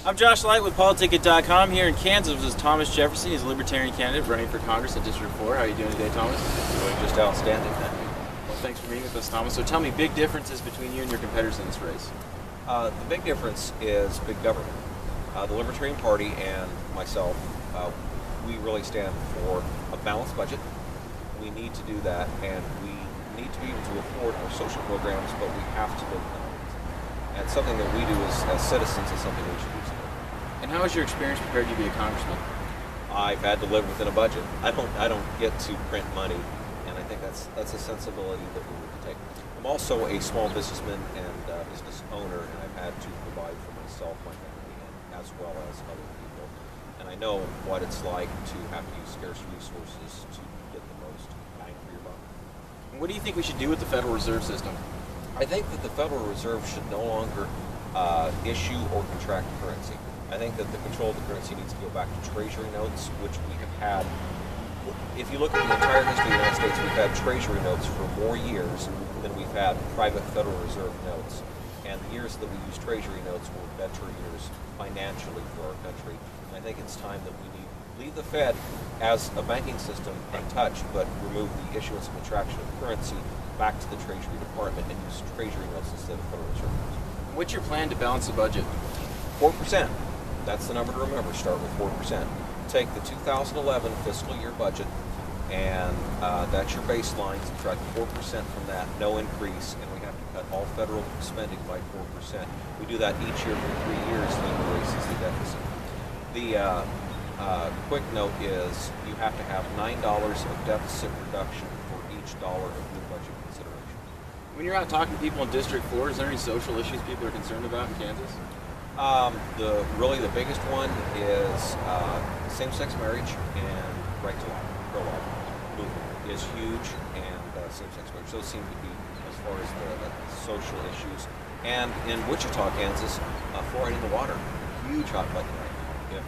I'm Josh Light with Politicket.com here in Kansas. This is Thomas Jefferson. He's a Libertarian candidate running for Congress in District 4. How are you doing today, Thomas? Doing just outstanding. Well, thanks for meeting with us, Thomas. So tell me, big differences between you and your competitors in this race. The big difference is big government. The Libertarian Party and myself, we really stand for a balanced budget. We need to do that, and we need to be able to afford our social programs, but we have to live within it. And something that we do as citizens is something we should do. And how has your experience prepared you to be a congressman? I've had to live within a budget. I don't get to print money, and I think that's a sensibility that we need to take. I'm also a small businessman and business owner, and I've had to provide for myself, my family, and as well as other people. And I know what it's like to have to use scarce resources to get the most bang for your buck. And what do you think we should do with the Federal Reserve System? I think that the Federal Reserve should no longer issue or contract currency. I think that the control of the currency needs to go back to Treasury notes, which we have had. If you look at the entire history of the United States, we've had Treasury notes for more years than we've had private Federal Reserve notes. And the years that we used Treasury notes were better years financially for our country. And I think it's time that we leave the Fed as a banking system untouched, but remove the issuance and contraction of currency back to the Treasury Department and use Treasury notes instead of Federal Reserve notes. What's your plan to balance the budget? 4%. That's the number to remember. Start with 4%. Take the 2011 fiscal year budget, and that's your baseline. Subtract 4% from that, no increase, and we have to cut all federal spending by 4%. We do that each year for 3 years, and it erases the deficit. The quick note is you have to have $9 of deficit reduction for each dollar of new budget consideration. When you're out talking to people in District 4, is there any social issues people are concerned about in Kansas? Really the biggest one is same-sex marriage and right to life, pro-life movement is huge, and same-sex marriage. Those seem to be, as far as the social issues. And in Wichita, Kansas, fluoride in the water, huge hot button right now.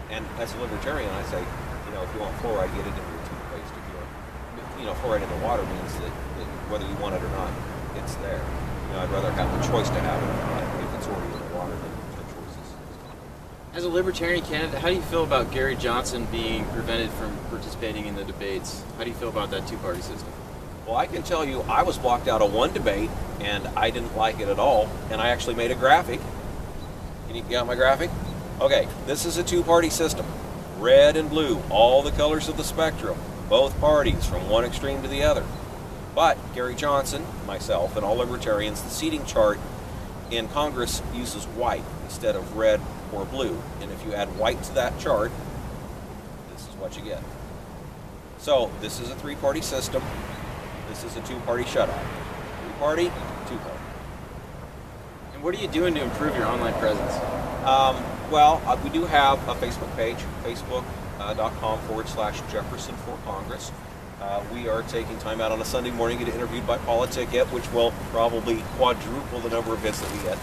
And as a libertarian, I say, if you want fluoride, get it into your toothpaste. If you want, fluoride in the water means that whether you want it or not, it's there. I'd rather have the choice to have it if it's already in the water than the choice is not. As a Libertarian candidate, how do you feel about Gary Johnson being prevented from participating in the debates? How do you feel about that two-party system? Well, I can tell you, I was blocked out of one debate, and I didn't like it at all, and I actually made a graphic. Can you get my graphic? Okay, this is a two-party system. Red and blue, all the colors of the spectrum, both parties from one extreme to the other. But Gary Johnson, myself, and all libertarians, the seating chart in Congress uses white instead of red or blue. And if you add white to that chart, this is what you get. So this is a three-party system. This is a two-party shutout. Three-party, two-party. And what are you doing to improve your online presence? We do have a Facebook page, facebook.com/Jefferson for Congress. We are taking time out on a Sunday morning to get interviewed by Politicket, which will probably quadruple the number of hits that we get.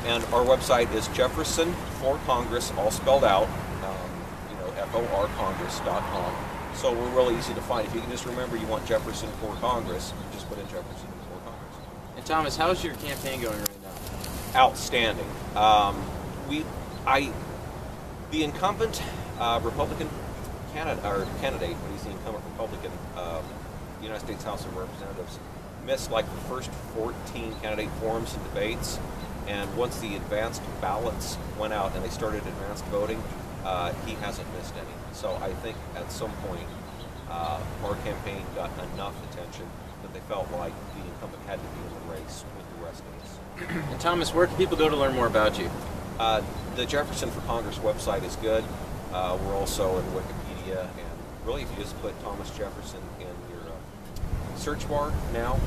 And our website is Jefferson for Congress, all spelled out, FORCongress.com. So we're really easy to find. If you can just remember you want Jefferson for Congress, you just put in Jefferson for Congress. And Thomas, how's your campaign going right now? Outstanding. The incumbent Republican candidate, when he's the incumbent Republican, United States House of Representatives, missed like the first 14 candidate forums and debates, and once the advanced ballots went out and they started advanced voting, he hasn't missed any. So I think at some point our campaign got enough attention that they felt like the incumbent had to be in the race with the rest of us. And Thomas, where can people go to learn more about you? The Jefferson for Congress website is good. We're also in Wikipedia, and really if you just put Thomas Jefferson in your search bar now,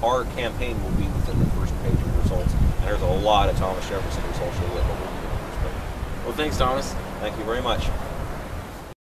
our campaign will be within the first page of results, and there's a lot of Thomas Jefferson results you'll get. Well, thanks, Thomas. Thank you very much.